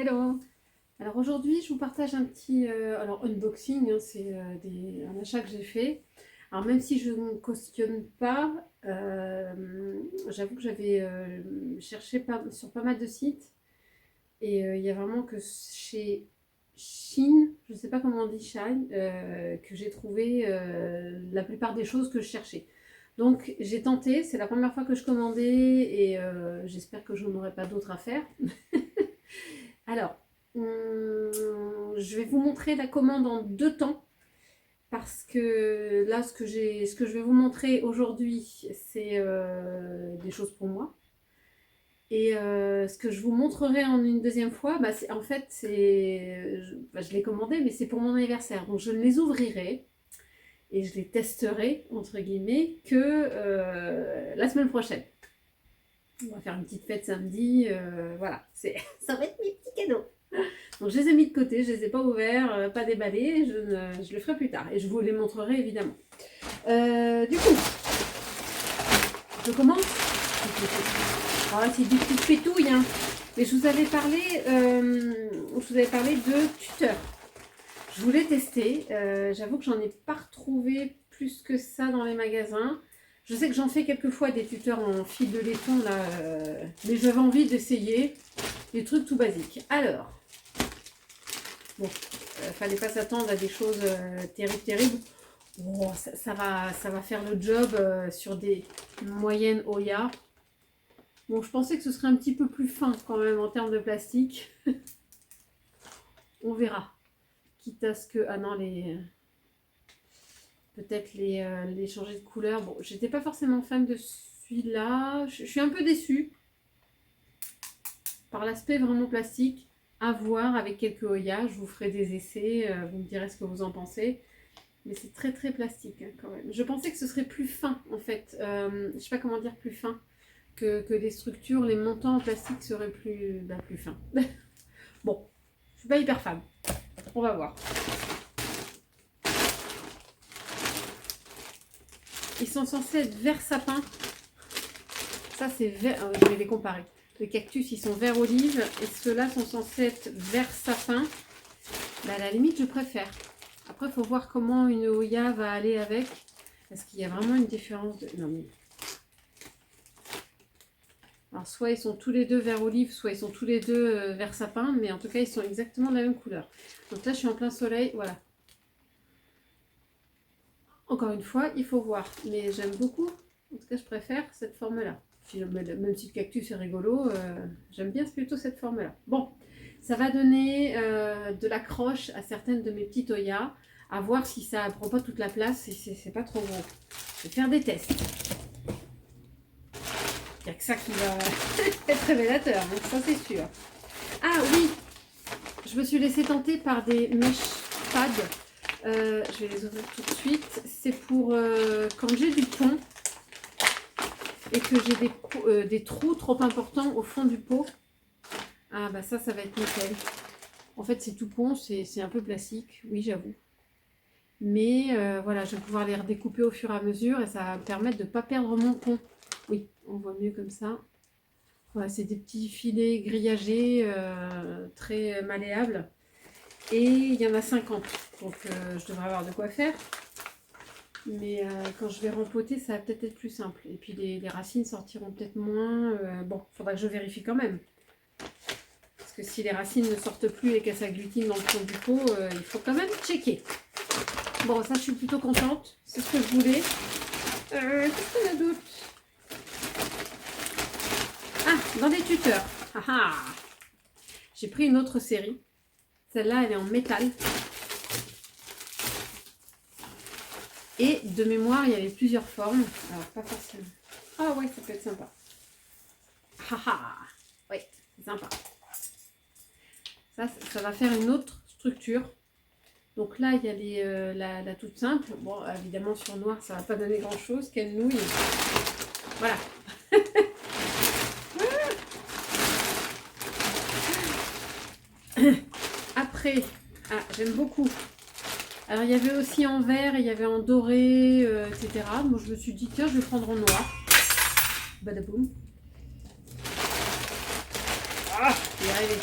Hello! Alors aujourd'hui, je vous partage un petit unboxing, hein, c'est un achat que j'ai fait. Alors même si je ne cautionne pas, j'avoue que j'avais cherché sur pas mal de sites et il y a vraiment que chez Shein, je ne sais pas comment on dit Shein, que j'ai trouvé la plupart des choses que je cherchais. Donc j'ai tenté, c'est la première fois que je commandais et j'espère que je n'en aurai pas d'autres à faire. Alors, je vais vous montrer la commande en deux temps parce que là, ce que je vais vous montrer aujourd'hui, c'est des choses pour moi. Et ce que je vous montrerai en une deuxième fois, bah, en fait, je l'ai commandé, mais c'est pour mon anniversaire. Donc, je ne les ouvrirai et je les testerai, entre guillemets, que la semaine prochaine. On va faire une petite fête samedi. Voilà, ça va être mes petits cadeaux. Donc je les ai mis de côté, je les ai pas ouverts, pas déballés, je le ferai plus tard et je vous les montrerai évidemment. Du coup, je commence. Alors là c'est du petit pétouille, hein. Mais je vous avais parlé de tuteur. Je voulais tester, j'avoue que j'en ai pas retrouvé plus que ça dans les magasins. Je sais que j'en fais quelquefois des tuteurs en fil de laiton là, mais j'avais envie d'essayer des trucs tout basiques. Alors, bon, fallait pas s'attendre à des choses terribles. Oh, ça va faire le job sur des moyennes Oya. Bon, je pensais que ce serait un petit peu plus fin quand même en termes de plastique. On verra. Quitte à ce que... Ah non, peut-être les changer de couleur. Bon, j'étais pas forcément fan de celui-là. Je suis un peu déçue par l'aspect vraiment plastique. À voir avec quelques Oya. Je vous ferai des essais. Vous me direz ce que vous en pensez. Mais c'est très très plastique hein, quand même. Je pensais que ce serait plus fin en fait. Je sais pas comment dire plus fin. Que les structures, les montants en plastique seraient plus fins. Bon, je suis pas hyper fan. On va voir. Ils sont censés être vert sapin. Ça c'est vert. Je vais les comparer. Les cactus ils sont vert olive et ceux-là sont censés être vert sapin. Bah, à la limite je préfère. Après il faut voir comment une Oya va aller avec. Est-ce qu'il y a vraiment une différence de... Non mais... Alors soit ils sont tous les deux vert olive, soit ils sont tous les deux vert sapin, mais en tout cas ils sont exactement de la même couleur. Donc là je suis en plein soleil, voilà. Encore une fois, il faut voir, mais j'aime beaucoup, en tout cas je préfère cette forme-là. Même si le cactus est rigolo, j'aime bien plutôt cette forme-là. Bon, ça va donner de l'accroche à certaines de mes petites Oya, à voir si ça ne prend pas toute la place, si c'est pas trop gros. Je vais faire des tests. Il n'y a que ça qui va être révélateur, donc ça c'est sûr. Ah oui, je me suis laissée tenter par des mèches pads. Je vais les ouvrir tout de suite. C'est pour quand j'ai du pont et que j'ai des trous trop importants au fond du pot. Ah bah ça va être nickel. En fait c'est tout pont, c'est un peu plastique, oui j'avoue. Mais voilà, je vais pouvoir les redécouper au fur et à mesure et ça va me permettre de ne pas perdre mon pont. Oui, on voit mieux comme ça. Voilà, c'est des petits filets grillagés très malléables. Et il y en a 50. Donc je devrais avoir de quoi faire. Mais quand je vais rempoter, ça va peut-être être plus simple. Et puis les racines sortiront peut-être moins. Bon, il faudra que je vérifie quand même. Parce que si les racines ne sortent plus et qu'elles s'agglutinent dans le fond du pot, il faut quand même checker. Bon, ça je suis plutôt contente. C'est ce que je voulais. Qu'est-ce qu'on a d'autre ? Ah, dans les tuteurs. Ah, ah. J'ai pris une autre série. Celle-là, elle est en métal. Et de mémoire, il y avait plusieurs formes. Alors, pas forcément. Ah ouais, ça peut être sympa. Ah ah. Oui, c'est sympa. Ça va faire une autre structure. Donc là, il y a la toute simple. Bon, évidemment, sur noir, ça ne va pas donner grand-chose. Quelle nouille. Voilà. Après, j'aime beaucoup. Alors, il y avait aussi en vert, et il y avait en doré, etc. Moi, je me suis dit, tiens, je vais prendre en noir. Badaboum. Ah, j'y arrivé.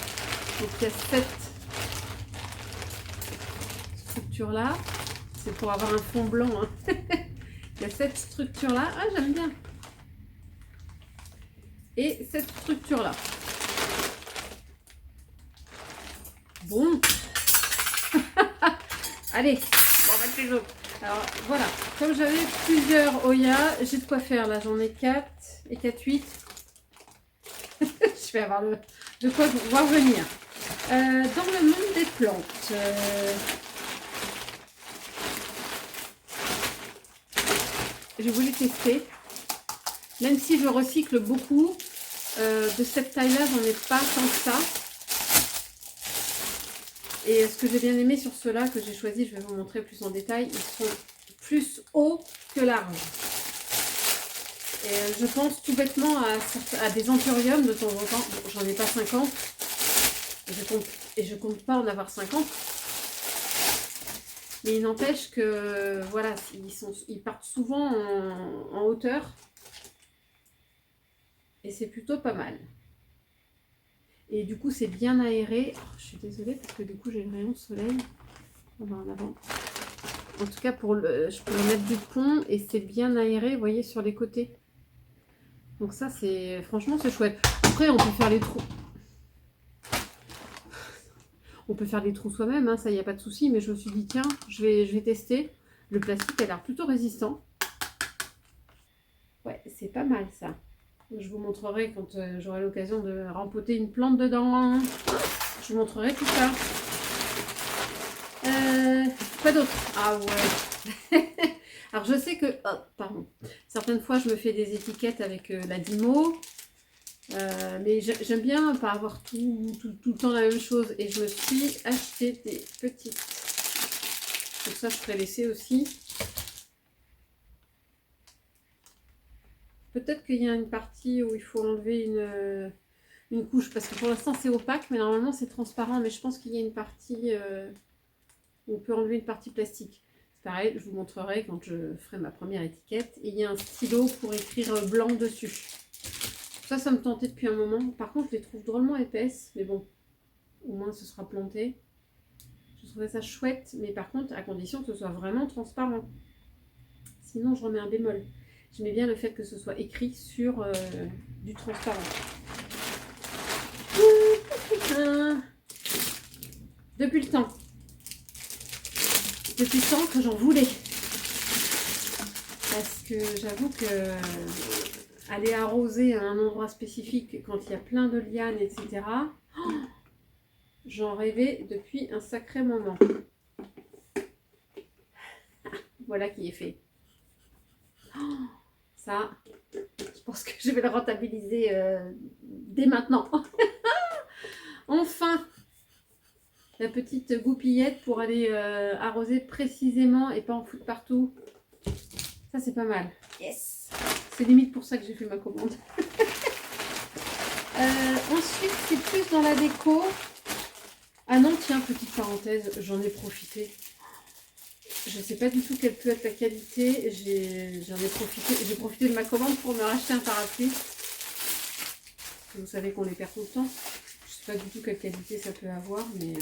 Donc il y a cette structure là. C'est pour avoir un fond blanc. Hein. Il y a cette structure là. Ah, j'aime bien. Et cette structure là. Bon. Allez, on va mettre les autres. Alors voilà, comme j'avais plusieurs Oya, j'ai de quoi faire là. J'en ai 4 et 4, 8. Je vais avoir de quoi voir venir. Dans le monde des plantes, j'ai voulu tester. Même si je recycle beaucoup, de cette taille-là, j'en ai pas tant que ça. Et ce que j'ai bien aimé sur ceux-là que j'ai choisi, je vais vous montrer plus en détail, ils sont plus hauts que larges. Et je pense tout bêtement à des anthuriums de temps en temps. Bon, j'en ai pas 50. Et je compte pas en avoir 50. Mais il n'empêche que voilà, ils partent souvent en hauteur. Et c'est plutôt pas mal. Et du coup, c'est bien aéré. Oh, je suis désolée parce que du coup, j'ai le rayon de soleil. On va en avant. En tout cas, je peux le mettre du pont et c'est bien aéré, vous voyez, sur les côtés. Donc ça, franchement, c'est chouette. Après, on peut faire les trous. On peut faire des trous soi-même, hein, ça, il n'y a pas de souci. Mais je me suis dit, tiens, je vais tester. Le plastique a l'air plutôt résistant. Ouais, c'est pas mal ça. Je vous montrerai quand j'aurai l'occasion de rempoter une plante dedans. Je vous montrerai tout ça. Quoi d'autre? Ah ouais. Alors je sais que... Oh, pardon. Certaines fois, je me fais des étiquettes avec la Dymo. Mais j'aime bien pas avoir tout le temps la même chose. Et je me suis acheté des petites. Donc ça, je ferai laisser aussi. Peut-être qu'il y a une partie où il faut enlever une couche. Parce que pour l'instant, c'est opaque. Mais normalement, c'est transparent. Mais je pense qu'il y a une partie où on peut enlever une partie plastique. C'est pareil, je vous montrerai quand je ferai ma première étiquette. Et il y a un stylo pour écrire blanc dessus. Ça me tentait depuis un moment. Par contre, je les trouve drôlement épaisses. Mais bon, au moins, ce sera planté. Je trouvais ça chouette. Mais par contre, à condition que ce soit vraiment transparent. Sinon, je remets un bémol. J'aimais bien le fait que ce soit écrit sur du transparent. Depuis le temps. Depuis le temps que j'en voulais. Parce que j'avoue que aller arroser à un endroit spécifique quand il y a plein de lianes, etc. J'en rêvais depuis un sacré moment. Voilà qui est fait. Ça, je pense que je vais le rentabiliser dès maintenant. Enfin, la petite goupillette pour aller arroser précisément et pas en foutre partout. Ça, c'est pas mal. Yes! C'est limite pour ça que j'ai fait ma commande. Ensuite, c'est plus dans la déco. Ah non, tiens, petite parenthèse, j'en ai profité. Je ne sais pas du tout quelle peut être la qualité. J'ai profité de ma commande pour me racheter un parapluie. Vous savez qu'on les perd tout le temps. Je ne sais pas du tout quelle qualité ça peut avoir, mais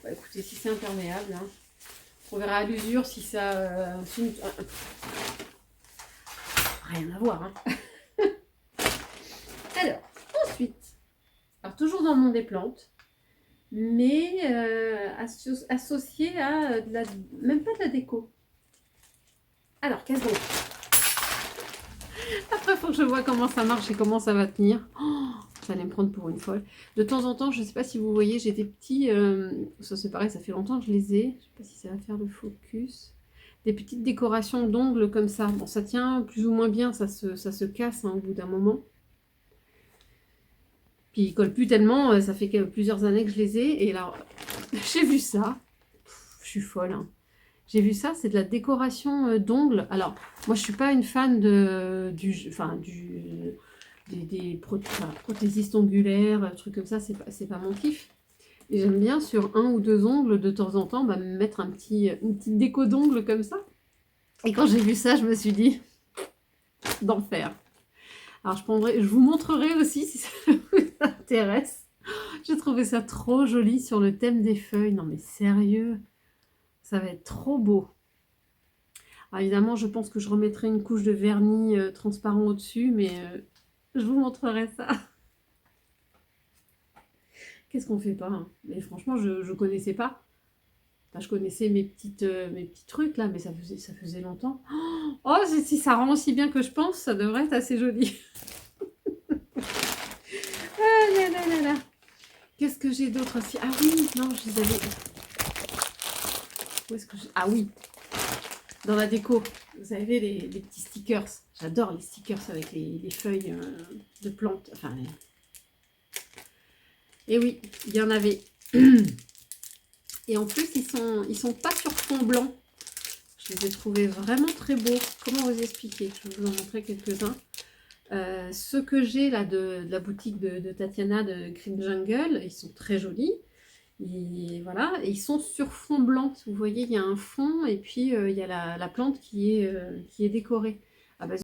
bah, écoutez, si c'est imperméable, hein. On verra à l'usure si ça... rien à voir. Hein. Alors, ensuite, toujours dans le monde des plantes, mais associé à même pas de la déco. Alors, qu'est-ce donc? Après, il faut que je vois comment ça marche et comment ça va tenir. Oh, ça allait me prendre pour une folle. De temps en temps, je ne sais pas si vous voyez, j'ai des petits... ça c'est pareil, ça fait longtemps que je les ai. Je ne sais pas si ça va faire le focus. Des petites décorations d'ongles comme ça. Bon, ça tient plus ou moins bien, ça se casse hein, au bout d'un moment. Puis ils collent plus tellement, ça fait plusieurs années que je les ai. Et alors, j'ai vu ça. Je suis folle. Hein. J'ai vu ça, c'est de la décoration d'ongles. Alors, moi je suis pas une fan des prothésistes ongulaires, trucs comme ça, c'est pas mon kiff. Et j'aime bien sur un ou deux ongles, de temps en temps, me mettre une petite déco d'ongles comme ça. Et quand j'ai vu ça, je me suis dit, d'enfer. Alors je vous montrerai aussi si ça vous intéresse. J'ai trouvé ça trop joli sur le thème des feuilles. Non mais sérieux, ça va être trop beau. Alors évidemment, je pense que je remettrai une couche de vernis transparent au-dessus, mais je vous montrerai ça. Qu'est-ce qu'on fait pas, hein? Mais franchement, je ne connaissais pas. Enfin, je connaissais mes petits trucs là, mais ça faisait longtemps. Oh, si ça rend aussi bien que je pense, ça devrait être assez joli. Ah là là là là. Qu'est-ce que j'ai d'autre aussi? Ah oui, non, je les avais. Où est-ce que Ah oui, dans la déco. Vous savez, les petits stickers. J'adore les stickers avec les feuilles de plantes. Enfin, et oui, il y en avait. Et en plus, ils sont pas sur fond blanc. Je les ai trouvés vraiment très beaux. Comment vous expliquer? Je vais vous en montrer quelques-uns. Ceux que j'ai là de la boutique de Tatiana de Green Jungle, ils sont très jolis. Et voilà, et ils sont sur fond blanc. Vous voyez, il y a un fond et puis il y a la plante qui est décorée. Ah bah,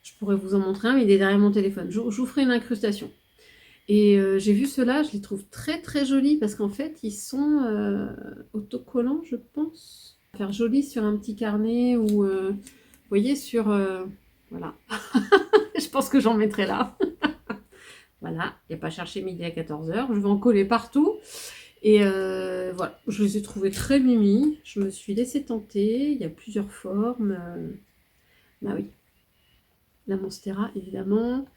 je pourrais vous en montrer un, mais il est derrière mon téléphone. Je vous ferai une incrustation. Et j'ai vu ceux-là, je les trouve très très jolis parce qu'en fait, ils sont autocollants, je pense. Faire joli sur un petit carnet ou, vous voyez, sur... voilà. Je pense que j'en mettrai là. Voilà, il n'y a pas cherché midi à 14h. Je vais en coller partout. Et voilà, je les ai trouvés très mimi. Je me suis laissée tenter. Il y a plusieurs formes. Bah oui, la Monstera, évidemment.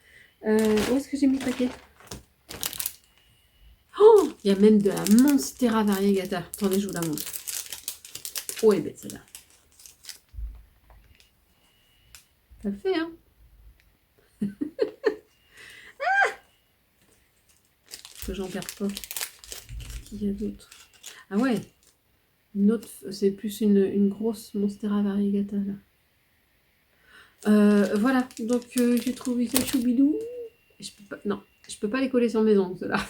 Où est-ce que j'ai mis le paquet? Oh, il y a même de la Monstera variegata. Attendez, je vous la montre. Oh, elle est bête celle-là. Ça le fait, hein? Que j'en perds pas. Qu'est-ce qu'il y a d'autre? Ah ouais, une autre, c'est plus une grosse Monstera variegata là. Voilà, donc j'ai trouvé ça choubidou. Je peux pas, non, je peux pas les coller sur mes ongles, ceux-là.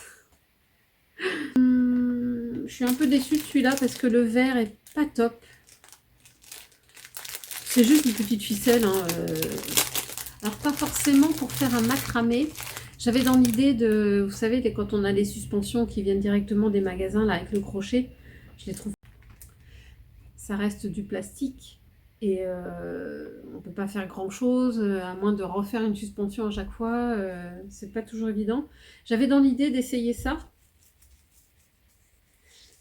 Je suis un peu déçue de celui-là parce que le vert est pas top. C'est juste une petite ficelle. Hein, alors pas forcément pour faire un macramé. J'avais dans l'idée de, vous savez, quand on a les suspensions qui viennent directement des magasins là avec le crochet, je les trouve. Ça reste du plastique et on peut pas faire grand chose à moins de refaire une suspension à chaque fois. C'est pas toujours évident. J'avais dans l'idée d'essayer ça.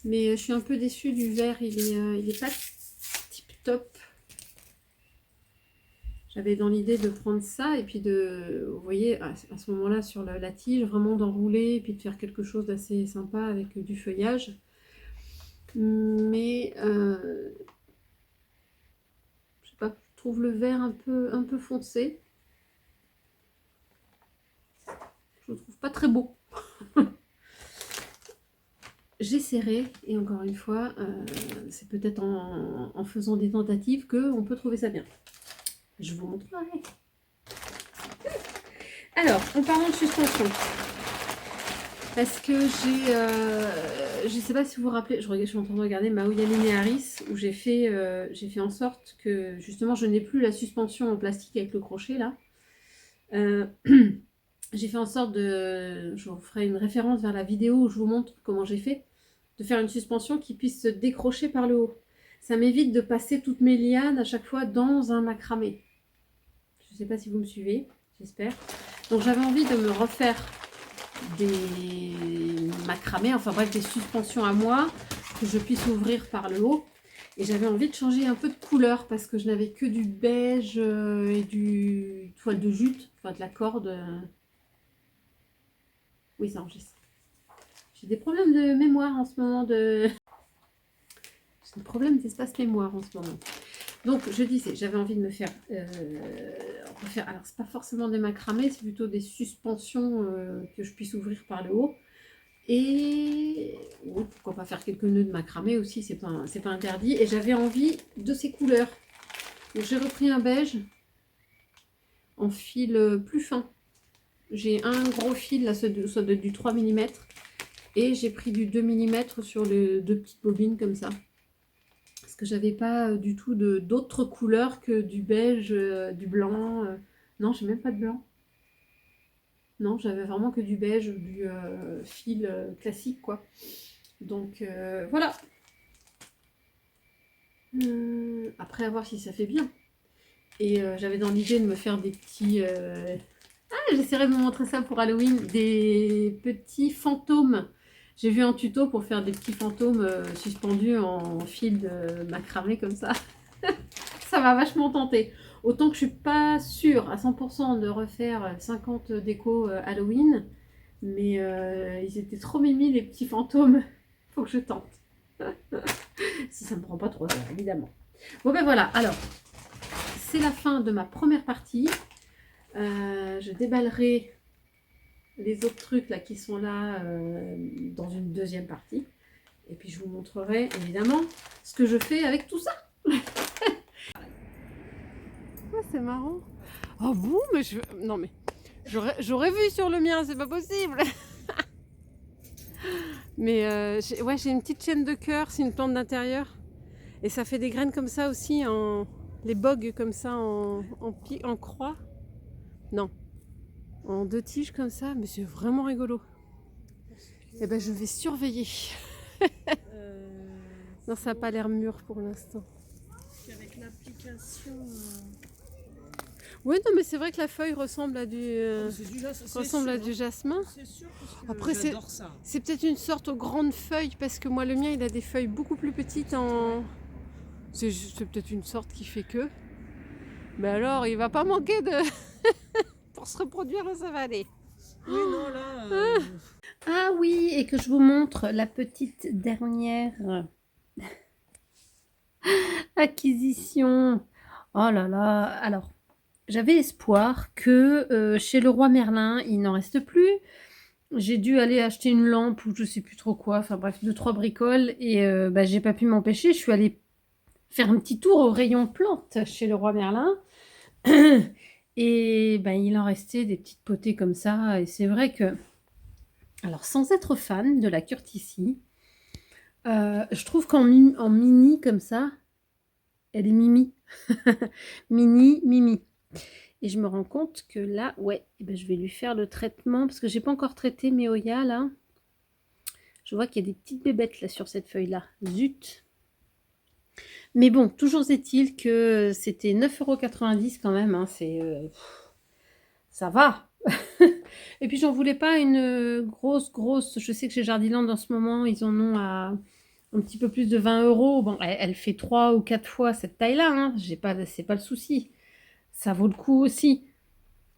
Mais je suis un peu déçue du vert, il est pas tip top. J'avais dans l'idée de prendre ça et puis de, vous voyez, à ce moment-là sur la tige, vraiment d'enrouler et puis de faire quelque chose d'assez sympa avec du feuillage. Mais je sais pas, je trouve le vert un peu foncé. Je le trouve pas très beau. J'essaierai, et encore une fois, c'est peut-être en faisant des tentatives qu'on peut trouver ça bien. Je vous montrerai. Alors, en parlant de suspension, parce que je ne sais pas si vous vous rappelez, je suis en train de regarder Maoya Linearis, où j'ai fait en sorte que, justement, je n'ai plus la suspension en plastique avec le crochet, là. J'ai fait en sorte de, je vous ferai une référence vers la vidéo où je vous montre comment j'ai fait, de faire une suspension qui puisse se décrocher par le haut. Ça m'évite de passer toutes mes lianes à chaque fois dans un macramé. Je ne sais pas si vous me suivez, j'espère. Donc j'avais envie de me refaire des macramés, enfin bref, des suspensions à moi, que je puisse ouvrir par le haut. Et j'avais envie de changer un peu de couleur parce que je n'avais que du beige et du toile de jute, enfin de la corde. Oui, ça enregistre. J'ai des problèmes de mémoire en ce moment. J'ai des problèmes d'espace mémoire en ce moment. Donc, je disais, j'avais envie de me faire refaire. Alors, c'est pas forcément des macramés, c'est plutôt des suspensions que je puisse ouvrir par le haut. Et pourquoi pas faire quelques nœuds de macramé aussi, c'est pas interdit. Et j'avais envie de ces couleurs. Donc, j'ai repris un beige en fil plus fin. J'ai un gros fil, là, soit du 3 mm. Et j'ai pris du 2 mm sur les deux petites bobines comme ça. Parce que j'avais pas du tout d'autres couleurs que du beige, du blanc. Non, j'ai même pas de blanc. Non, j'avais vraiment que du beige, du fil classique, quoi. Donc, voilà. Après, à voir si ça fait bien. Et j'avais dans l'idée de me faire des petits... Ah, j'essaierai de vous montrer ça pour Halloween. Des petits fantômes. J'ai vu un tuto pour faire des petits fantômes suspendus en fil de macramé comme ça. Ça m'a vachement tenté. Autant que je suis pas sûre à 100% de refaire 50 décos Halloween. Mais ils étaient trop mimi les petits fantômes. Faut que je tente. Si ça me prend pas trop d'heures, évidemment. Bon ben voilà, alors, c'est la fin de ma première partie. Je déballerai les autres trucs là qui sont là dans une deuxième partie. Et puis je vous montrerai évidemment ce que je fais avec tout ça. Ouais, c'est marrant. Oh bon, mais je... Non mais, j'aurais vu sur le mien, c'est pas possible. Mais ouais, j'ai une petite chaîne de cœur, c'est une plante d'intérieur. Et ça fait des graines comme ça aussi, les bogues comme ça en croix. Non, en 2 tiges comme ça, mais c'est vraiment rigolo. Et ben je vais surveiller. Non, ça n'a pas l'air mûr pour l'instant. Avec l'application. Oui, non, mais c'est vrai que la feuille ressemble à du, du jasmin. C'est sûr, parce que après, c'est peut-être une sorte aux grandes feuilles, parce que moi, le mien, il a des feuilles beaucoup plus petites en... C'est peut-être une sorte qui fait que... Mais alors, il va pas manquer de... Pour se reproduire, ça va aller. Oui, non, là... Ah oui, et que je vous montre la petite dernière acquisition. Oh là là, alors, j'avais espoir que chez le roi Merlin, il n'en reste plus. J'ai dû aller acheter une lampe ou je sais plus trop quoi, enfin bref, 2-3 bricoles et bah, j'ai pas pu m'empêcher. Je suis allée faire un petit tour au rayon plantes chez le roi Merlin. Et ben, il en restait des petites potées comme ça. Et c'est vrai que, alors sans être fan de la Curtici, je trouve en mini comme ça, elle est mimi. Mini, mimi. Et je me rends compte que là, ouais, eh ben, je vais lui faire le traitement parce que j'ai pas encore traité mes Oya là. Je vois qu'il y a des petites bébêtes là sur cette feuille là. Zut. Mais bon, toujours est-il que c'était 9,90 € quand même. Hein, ça va. Et puis j'en voulais pas une grosse. Je sais que chez Jardiland en ce moment, ils en ont à un petit peu plus de 20 €. Bon, elle fait 3 ou 4 fois cette taille-là. Hein. C'est pas le souci. Ça vaut le coup aussi.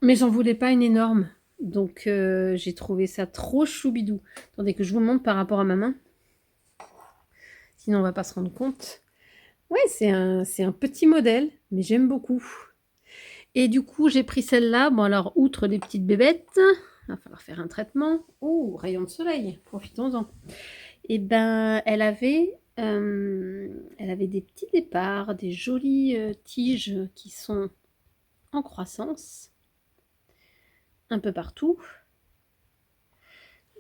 Mais j'en voulais pas une énorme. Donc j'ai trouvé ça trop choubidou. Attendez que je vous montre par rapport à ma main. Sinon on va pas se rendre compte. Ouais, c'est un petit modèle, mais j'aime beaucoup. Et du coup, j'ai pris celle-là. Bon, alors, outre les petites bébêtes, il va falloir faire un traitement. Oh, rayon de soleil, profitons-en. Et ben, elle avait des petits départs, des jolies tiges qui sont en croissance, un peu partout.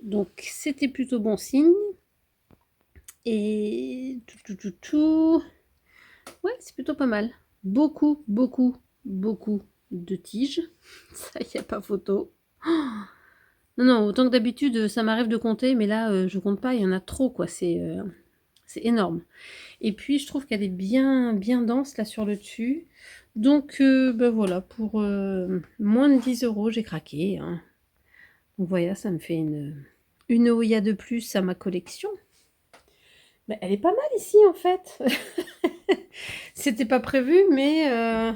Donc, c'était plutôt bon signe. Et tout. Ouais, c'est plutôt pas mal. Beaucoup de tiges. Ça, il n'y a pas photo. Oh non, autant que d'habitude, ça m'arrive de compter, mais là, je compte pas, il y en a trop, quoi. C'est énorme. Et puis, je trouve qu'elle est bien dense, là, sur le dessus. Donc, ben voilà, pour moins de 10 €, j'ai craqué. Hein. Donc, voilà, ça me fait une Oya de plus à ma collection. Ben, elle est pas mal ici, en fait. C'était pas prévu, mais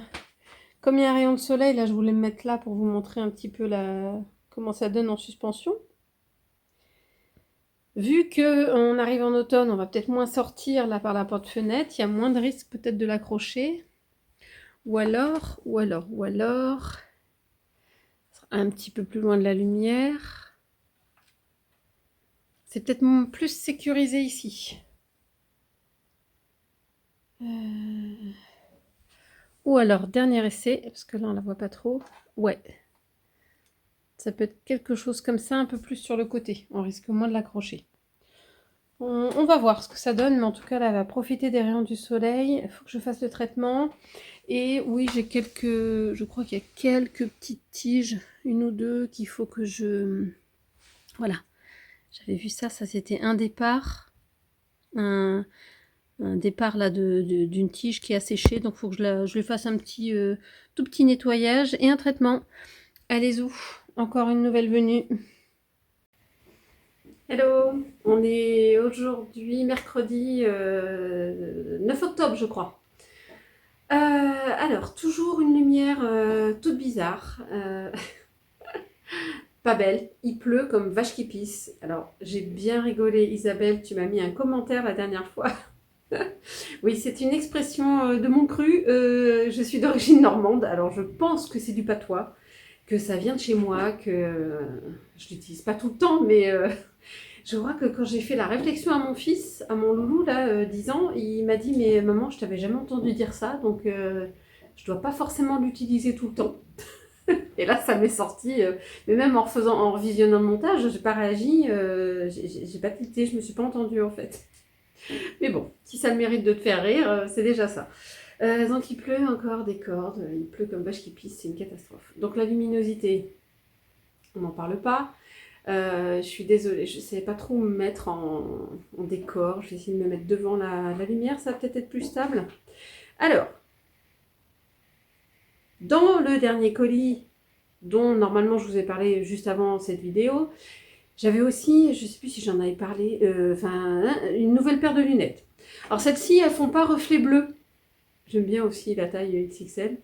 comme il y a un rayon de soleil, là je voulais me mettre là pour vous montrer un petit peu comment ça donne en suspension. Vu qu'on arrive en automne, on va peut-être moins sortir là par la porte-fenêtre, il y a moins de risque peut-être de l'accrocher. Ou alors, un petit peu plus loin de la lumière. C'est peut-être plus sécurisé ici. Ou alors, dernier essai, parce que là on la voit pas trop. Ouais. Ça peut être quelque chose comme ça, un peu plus sur le côté. On risque moins de l'accrocher. On va voir ce que ça donne, mais en tout cas, là, elle va profiter des rayons du soleil. Il faut que je fasse le traitement. Et oui, je crois qu'il y a quelques petites tiges, une ou deux, qu'il faut que je... Voilà. J'avais vu ça c'était un départ. Un départ là d'une tige qui a séché. Donc, il faut que je lui fasse un petit, tout petit nettoyage et un traitement. Allez, zou, encore une nouvelle venue. Hello, on est aujourd'hui mercredi 9 octobre, je crois. Alors, toujours une lumière toute bizarre. Pas belle, il pleut comme vache qui pisse. Alors, j'ai bien rigolé, Isabelle, tu m'as mis un commentaire la dernière fois. Oui, c'est une expression de mon cru. Je suis d'origine normande, alors je pense que c'est du patois, que ça vient de chez moi, que je l'utilise pas tout le temps, mais je crois que quand j'ai fait la réflexion à mon fils, à mon loulou, là, 10 ans, il m'a dit « Mais maman, je t'avais jamais entendu dire ça, donc je dois pas forcément l'utiliser tout le temps. » Et là, ça m'est sorti, mais même en revisionnant le montage, j'ai pas réagi, j'ai pas tilté, je me suis pas entendue en fait. Mais bon, si ça le mérite de te faire rire, c'est déjà ça. Donc il pleut encore des cordes, il pleut comme vache qui pisse, c'est une catastrophe. Donc la luminosité, on n'en parle pas. Je suis désolée, je ne savais pas trop me mettre en décor. Je vais essayer de me mettre devant la lumière, ça va peut-être être plus stable. Alors, dans le dernier colis, dont normalement je vous ai parlé juste avant cette vidéo, j'avais aussi, je ne sais plus si j'en avais parlé, une nouvelle paire de lunettes. Alors celles-ci, elles ne font pas reflet bleu. J'aime bien aussi la taille XXL.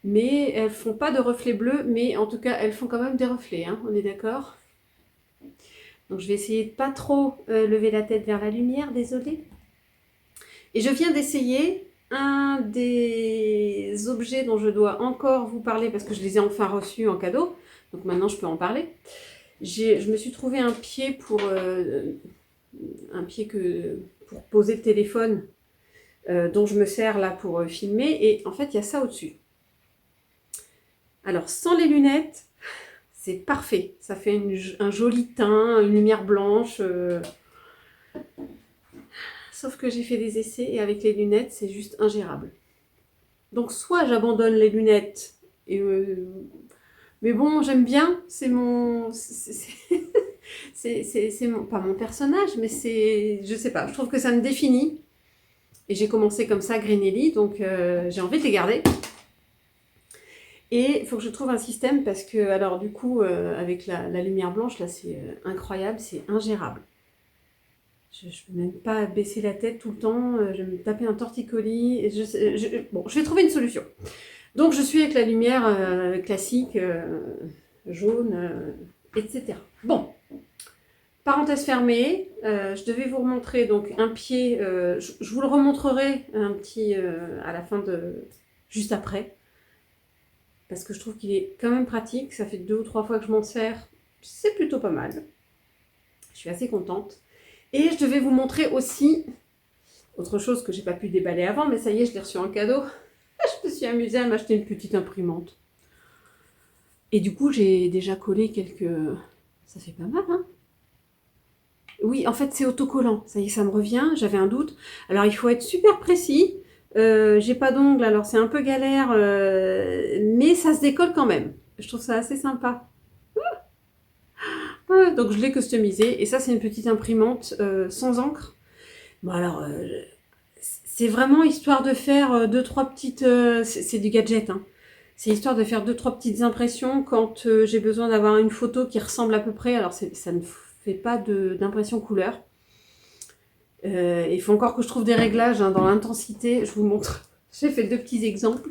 Mais elles ne font pas de reflet bleu, mais en tout cas, elles font quand même des reflets, hein, on est d'accord ? Donc je vais essayer de pas trop lever la tête vers la lumière, désolée. Et je viens d'essayer un des objets dont je dois encore vous parler parce que je les ai enfin reçus en cadeau. Donc maintenant je peux en parler. Je me suis trouvé un pied pour poser le téléphone dont je me sers là pour filmer. Et en fait il y a ça au-dessus. Alors sans les lunettes, c'est parfait, ça fait un joli teint, une lumière blanche. Sauf que j'ai fait des essais et avec les lunettes, c'est juste ingérable. Donc soit j'abandonne les lunettes, mais bon, j'aime bien, c'est pas mon personnage, mais je sais pas, je trouve que ça me définit. Et j'ai commencé comme ça, Greenelly, donc j'ai envie de les garder. Et il faut que je trouve un système parce que, alors du coup, avec la lumière blanche, là, c'est incroyable, c'est ingérable. Je ne peux même pas baisser la tête tout le temps, je vais me taper un torticolis. Et bon, je vais trouver une solution. Donc, je suis avec la lumière classique, jaune, etc. Bon, parenthèse fermée, je devais vous remontrer donc un pied, je vous le remontrerai un petit à la fin juste après. Parce que je trouve qu'il est quand même pratique. Ça fait 2 ou 3 fois que je m'en sers. C'est plutôt pas mal. Je suis assez contente. Et je devais vous montrer aussi autre chose que j'ai pas pu déballer avant, mais ça y est, je l'ai reçu en cadeau. Je me suis amusée à m'acheter une petite imprimante. Et du coup, j'ai déjà collé quelques... Ça fait pas mal, hein? Oui, en fait, c'est autocollant. Ça y est, ça me revient. J'avais un doute. Alors, il faut être super précis. J'ai pas d'ongles, alors c'est un peu galère, mais ça se décolle quand même. Je trouve ça assez sympa. Donc je l'ai customisé, et ça c'est une petite imprimante sans encre. Bon alors, c'est vraiment histoire de faire 2-3 petites... c'est du gadget, hein. C'est histoire de faire 2-3 petites impressions quand j'ai besoin d'avoir une photo qui ressemble à peu près. Alors ça ne fait pas d'impression couleur. Il faut encore que je trouve des réglages hein, dans l'intensité. Je vous montre. J'ai fait 2 petits exemples.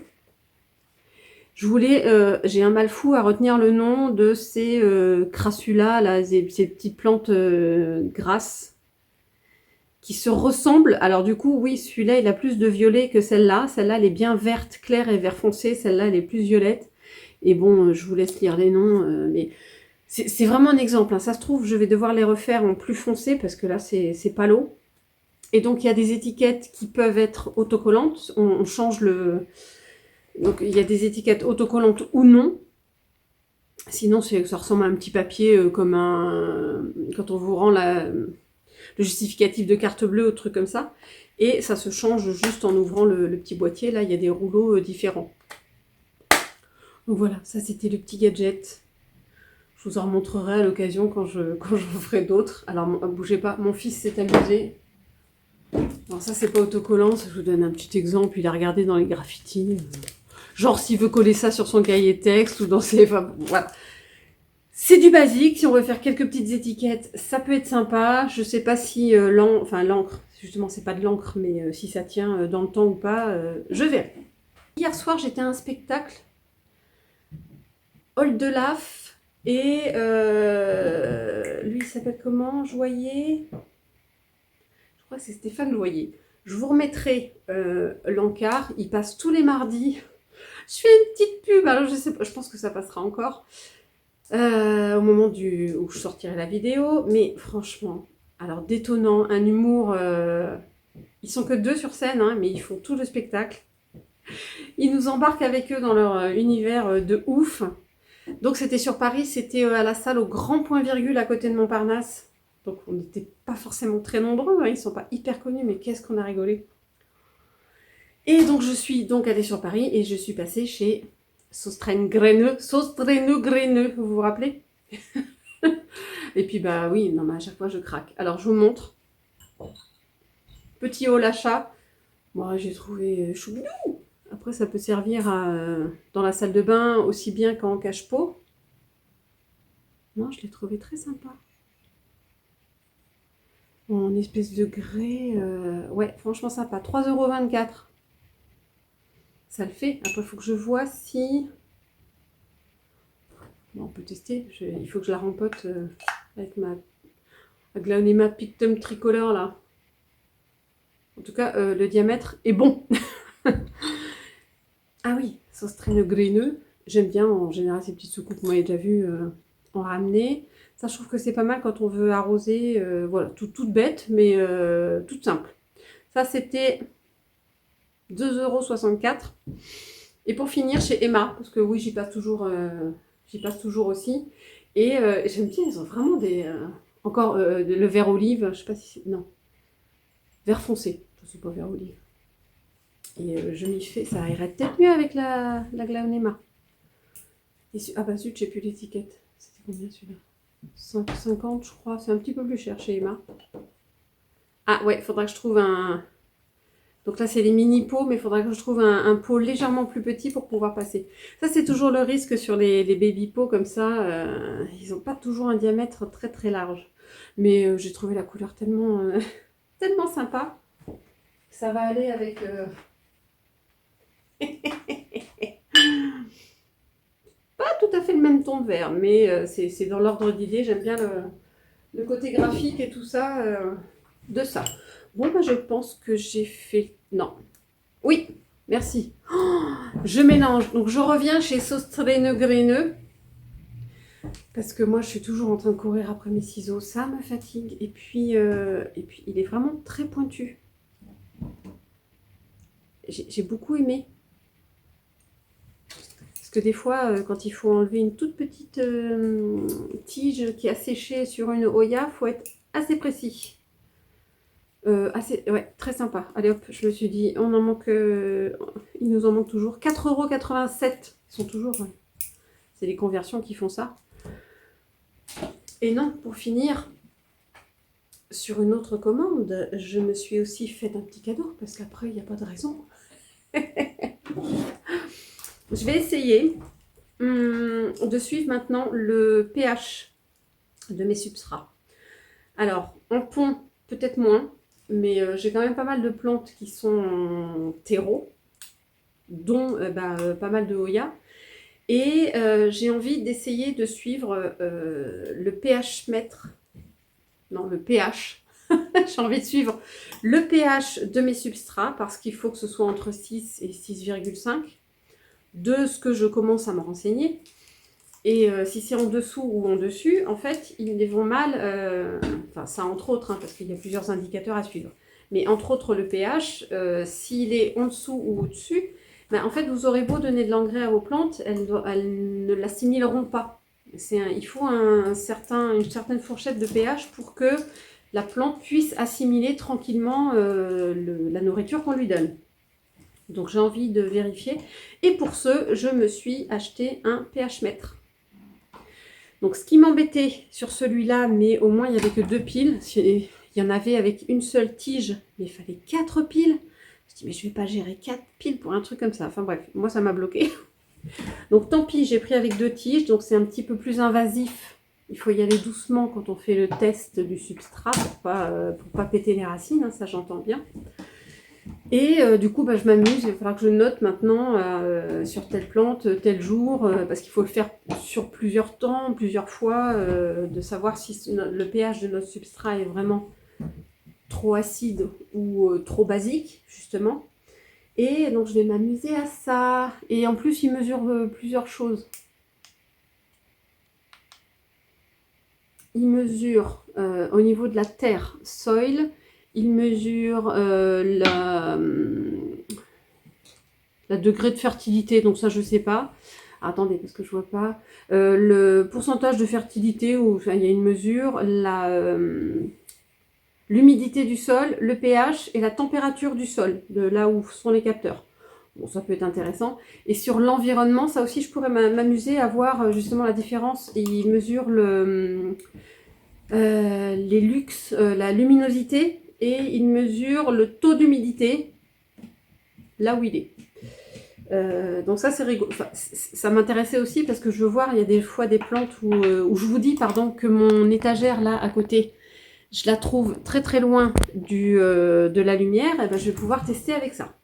J'ai un mal fou à retenir le nom de ces crassulas, là, ces petites plantes grasses qui se ressemblent. Alors du coup, oui, celui-là, il a plus de violet que celle-là. Celle-là, elle est bien verte, claire et vert foncé. Celle-là, elle est plus violette. Et bon, je vous laisse lire les noms, mais c'est vraiment un exemple. Hein. Ça se trouve, je vais devoir les refaire en plus foncé parce que là, c'est palo. Et donc, il y a des étiquettes qui peuvent être autocollantes. On change le... Donc, il y a des étiquettes autocollantes ou non. Sinon, ça ressemble à un petit papier comme quand on vous rend le le justificatif de carte bleue ou truc comme ça. Et ça se change juste en ouvrant le petit boîtier. Là, il y a des rouleaux différents. Donc voilà, ça c'était le petit gadget. Je vous en remontrerai à l'occasion quand je ferai d'autres. Alors, bougez pas, mon fils s'est amusé. Alors ça, c'est pas autocollant, ça, je vous donne un petit exemple. Il a regardé dans les graffitis. Genre, s'il veut coller ça sur son cahier texte ou dans ses... Enfin, voilà. C'est du basique. Si on veut faire quelques petites étiquettes, ça peut être sympa. Je sais pas si l'encre, justement, c'est pas de l'encre, mais si ça tient dans le temps ou pas, je verrai. Hier soir, j'étais à un spectacle. Old Delaf. Et lui, il s'appelle comment? Joyer. Je crois que c'est Stéphane Joyer. Je vous remettrai l'encart. Il passe tous les mardis. Je fais une petite pub. Alors, je sais pas, je pense que ça passera encore au moment où je sortirai la vidéo. Mais franchement, alors détonnant, un humour. Ils sont que 2 sur scène, hein, mais ils font tout le spectacle. Ils nous embarquent avec eux dans leur univers de ouf. Donc c'était sur Paris, c'était à la salle au Grand Point Virgule à côté de Montparnasse. Donc on n'était pas forcément très nombreux, hein, ils ne sont pas hyper connus, mais qu'est-ce qu'on a rigolé. Et donc je suis donc allée sur Paris et je suis passée chez Sauce-Traîne Graineux, vous vous rappelez? Et puis bah oui, non mais à chaque fois je craque. Alors je vous montre. Petit haul achat. Moi j'ai trouvé choubidou. Après, ça peut servir dans la salle de bain aussi bien qu'en cache-pot. Non, je l'ai trouvé très sympa. En espèce de grès. Ouais, franchement sympa. 3,24 €. Ça le fait. Après, il faut que je vois si... Bon, on peut tester. Il faut que je la rempote avec ma Glaonema Pictum tricolore là. En tout cas, le diamètre est bon. Ah oui, Sauce-Traîne Graineux. J'aime bien en général ces petites soucoupes. Moi, j'ai déjà vu en ramener. Ça, je trouve que c'est pas mal quand on veut arroser. Voilà, toute bête, mais toute simple. Ça, c'était 2,64 €. Et pour finir, chez Emma, parce que oui, j'y passe toujours aussi. Et j'aime bien, ils ont vraiment des... encore le vert olive, je sais pas si c'est... Non. Vert foncé. C'est pas vert olive. Et je m'y fais, ça irait peut-être mieux avec la Glaonema. Ah bah zut, j'ai plus l'étiquette. C'était combien celui-là? 150 je crois, c'est un petit peu plus cher chez Emma. Ah ouais, il faudra que je trouve un... Donc là c'est les mini pots, mais il faudra que je trouve un pot légèrement plus petit pour pouvoir passer. Ça c'est toujours le risque sur les baby pots comme ça. Ils n'ont pas toujours un diamètre très très large. Mais j'ai trouvé la couleur tellement, tellement sympa. Ça va aller avec... Pas tout à fait le même ton de vert, mais c'est dans l'ordre d'idée. J'aime bien le côté graphique et tout ça de ça. Bon, bah, je pense que j'ai fait... Non. Oui, merci. Oh, je mélange. Donc, je reviens chez Sauce-Traîne Graineux. Parce que moi, je suis toujours en train de courir après mes ciseaux. Ça me fatigue. Et puis il est vraiment très pointu. J'ai beaucoup aimé. Parce que des fois, quand il faut enlever une toute petite tige qui a séché sur une Hoya, il faut être assez précis. Ouais, très sympa. Allez hop, je me suis dit, on en manque, il nous en manque toujours. 4,87 €. Ils sont toujours... C'est les conversions qui font ça. Et non, pour finir, sur une autre commande, je me suis aussi fait un petit cadeau. Parce qu'après, il n'y a pas de raison. Je vais essayer de suivre maintenant le pH de mes substrats. Alors, en pont, peut-être moins, mais j'ai quand même pas mal de plantes qui sont en terreau, dont pas mal de Hoya. Et j'ai envie d'essayer de suivre le pH mètre. Non, le pH. J'ai envie de suivre le pH de mes substrats parce qu'il faut que ce soit entre 6 et 6,5 de ce que je commence à me renseigner. Et si c'est en dessous ou en dessus, en fait, ils vont mal, enfin ça entre autres, hein, parce qu'il y a plusieurs indicateurs à suivre. Mais entre autres le pH, s'il est en dessous ou au-dessus, ben, en fait vous aurez beau donner de l'engrais à vos plantes, elles ne l'assimileront pas. Il faut une certaine fourchette de pH pour que la plante puisse assimiler tranquillement la nourriture qu'on lui donne. Donc j'ai envie de vérifier. Et pour ce, je me suis acheté un pH mètre. Donc ce qui m'embêtait sur celui-là, mais au moins il n'y avait que 2 piles. Il y en avait avec une seule tige, mais il fallait 4 piles. Je dis mais je ne vais pas gérer 4 piles pour un truc comme ça. Enfin bref, moi ça m'a bloqué. Donc tant pis, j'ai pris avec 2 tiges, donc c'est un petit peu plus invasif. Il faut y aller doucement quand on fait le test du substrat pour pas péter les racines, hein, ça j'entends bien. Et du coup, je m'amuse, il va falloir que je note maintenant sur telle plante, tel jour, parce qu'il faut le faire sur plusieurs temps, plusieurs fois, de savoir si le pH de notre substrat est vraiment trop acide ou trop basique, justement. Et donc, je vais m'amuser à ça. Et en plus, il mesure plusieurs choses. Il mesure au niveau de la terre, soil. Il mesure la degré de fertilité, donc ça je sais pas. Attendez, parce que je vois pas. Le pourcentage de fertilité, où enfin, il y a une mesure, l'humidité du sol, le pH et la température du sol, de là où sont les capteurs. Bon, ça peut être intéressant. Et sur l'environnement, ça aussi je pourrais m'amuser à voir justement la différence. Il mesure les lux, la luminosité, et il mesure le taux d'humidité là où il est. Donc ça c'est rigolo. Enfin, ça m'intéressait aussi parce que je veux voir, il y a des fois des plantes où je vous dis que mon étagère là à côté, je la trouve très très loin de la lumière, et je vais pouvoir tester avec ça.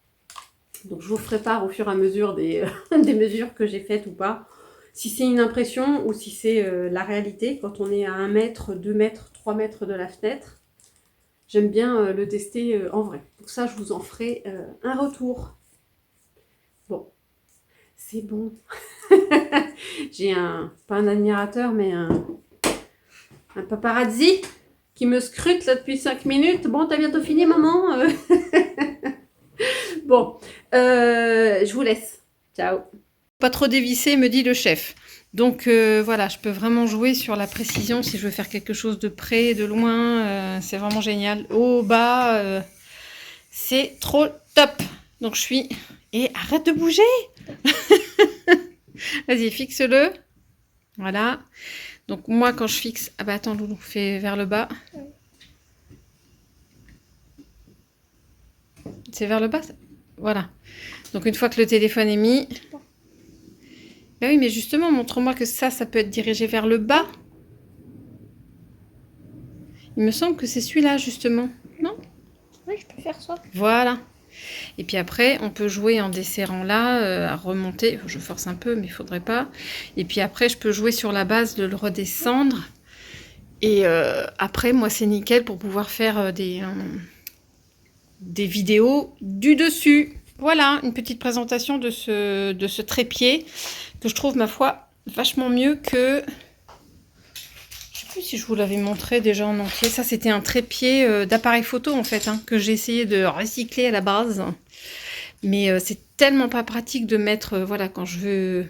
Donc je vous ferai part au fur et à mesure des mesures que j'ai faites ou pas. Si c'est une impression ou si c'est la réalité, quand on est à 1 mètre, 2 mètres, 3 mètres de la fenêtre. J'aime bien le tester en vrai. Pour ça, je vous en ferai un retour. Bon, c'est bon. J'ai pas un admirateur, mais un paparazzi qui me scrute là depuis 5 minutes. Bon, t'as bientôt fini, maman. Bon, je vous laisse. Ciao. Pas trop dévisser, me dit le chef. Donc voilà, je peux vraiment jouer sur la précision si je veux faire quelque chose de près, de loin. C'est vraiment génial. Au bas, c'est trop top. Donc je suis... Et arrête de bouger. Vas-y, fixe-le. Voilà. Donc moi, quand je fixe... Ah bah attends, Loulou, fais vers le bas. C'est vers le bas? Voilà. Donc une fois que le téléphone est mis... Ben oui, mais justement, montre-moi que ça peut être dirigé vers le bas. Il me semble que c'est celui-là, justement. Non? Oui, je peux faire ça. Voilà. Et puis après, on peut jouer en desserrant là, à remonter. Je force un peu, mais il ne faudrait pas. Et puis après, je peux jouer sur la base de le redescendre. Et après, moi, c'est nickel pour pouvoir faire des vidéos du dessus. Voilà, une petite présentation de ce trépied que je trouve, ma foi, vachement mieux que... Je sais plus si je vous l'avais montré déjà en entier. Ça, c'était un trépied d'appareil photo, en fait, hein, que j'ai essayé de recycler à la base. Mais c'est tellement pas pratique de mettre... voilà, quand je veux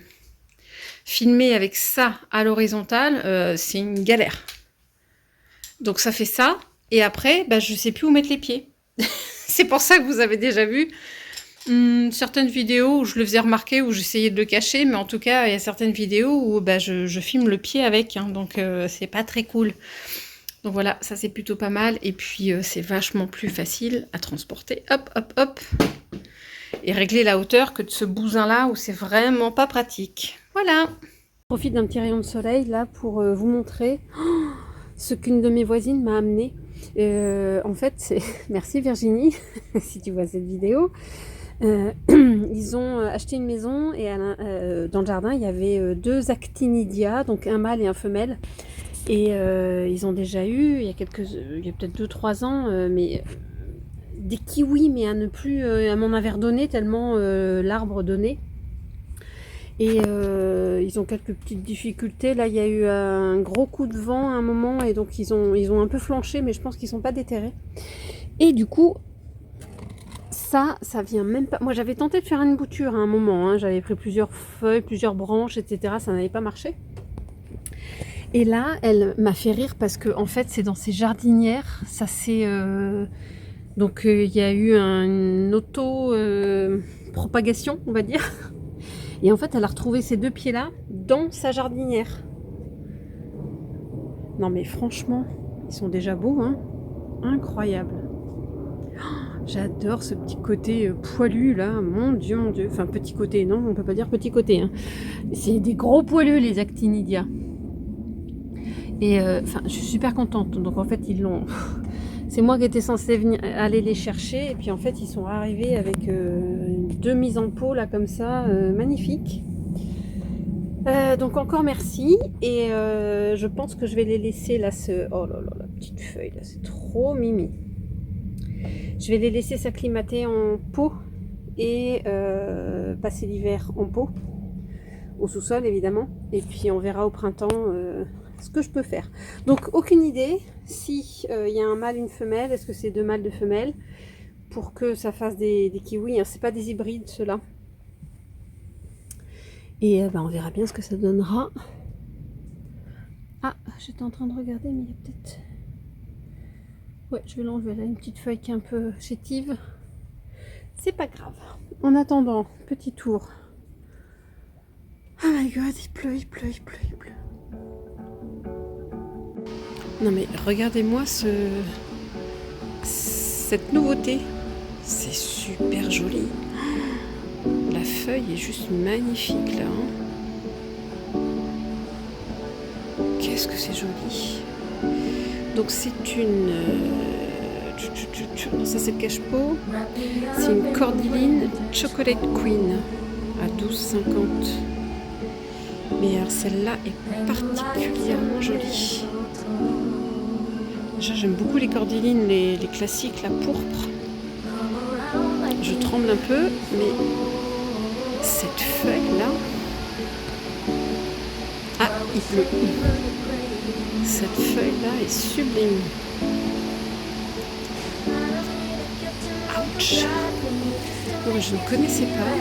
filmer avec ça à l'horizontale, c'est une galère. Donc, ça fait ça. Et après, je sais plus où mettre les pieds. C'est pour ça que vous avez déjà vu certaines vidéos où je le faisais remarquer, où j'essayais de le cacher, mais en tout cas, il y a certaines vidéos où je filme le pied avec, hein, donc c'est pas très cool. Donc voilà, ça c'est plutôt pas mal, et puis c'est vachement plus facile à transporter, hop, hop, hop, et régler la hauteur que de ce bousin-là où c'est vraiment pas pratique. Voilà. Je profite d'un petit rayon de soleil là pour vous montrer ce qu'une de mes voisines m'a amené. En fait, c'est... Merci Virginie, si tu vois cette vidéo. Ils ont acheté une maison et dans le jardin il y avait 2 actinidia, donc un mâle et un femelle, et ils ont déjà eu il y a peut-être 2-3 ans mais des kiwis, mais à ne plus à m'en avoir donné tellement l'arbre donnait, et ils ont quelques petites difficultés là. Il y a eu un gros coup de vent à un moment et donc ils ont un peu flanché, mais je pense qu'ils sont pas déterrés, et du coup ça vient même pas. Moi j'avais tenté de faire une bouture à un moment, hein. J'avais pris plusieurs feuilles, plusieurs branches, etc. Ça n'avait pas marché. Et là, elle m'a fait rire parce que en fait, c'est dans ces jardinières. Ça c'est donc il y a eu une auto-propagation, on va dire. Et en fait, elle a retrouvé ces deux pieds-là dans sa jardinière. Non mais franchement, ils sont déjà beaux, hein. Incroyable. Oh, j'adore ce petit côté poilu là, mon Dieu, mon Dieu. Enfin petit côté, non, on peut pas dire petit côté. Hein. C'est des gros poilus les actinidia. Et enfin, je suis super contente. Donc en fait, ils l'ont. C'est moi qui étais censée aller les chercher. Et puis en fait, ils sont arrivés avec deux mises en pot là comme ça, magnifiques. Donc encore merci. Et je pense que je vais les laisser là. Oh là là, la petite feuille là, c'est trop mimi. Je vais les laisser s'acclimater en pot et passer l'hiver en pot, au sous-sol évidemment. Et puis on verra au printemps ce que je peux faire. Donc aucune idée si y a un mâle, une femelle. Est-ce que c'est deux mâles, deux femelles pour que ça fasse des kiwis. Hein. C'est pas des hybrides ceux-là. Et on verra bien ce que ça donnera. Ah, j'étais en train de regarder, mais il y a peut-être... Ouais, je vais l'enlever là, une petite feuille qui est un peu chétive. C'est pas grave. En attendant, petit tour. Oh my god, il pleut, il pleut, il pleut, il pleut. Non mais regardez-moi cette nouveauté. C'est super joli. La feuille est juste magnifique là. Hein. Qu'est-ce que c'est joli. Donc c'est une... non, ça c'est le cache-pot. C'est une cordyline Chocolate Queen à 12,50. Mais alors celle-là est particulièrement jolie. Déjà j'aime beaucoup les cordylines, les classiques, la pourpre. Je tremble un peu, mais cette feuille-là... Ah, il pleut. Cette feuille-là est sublime. Ouch. Non, je ne connaissais pas.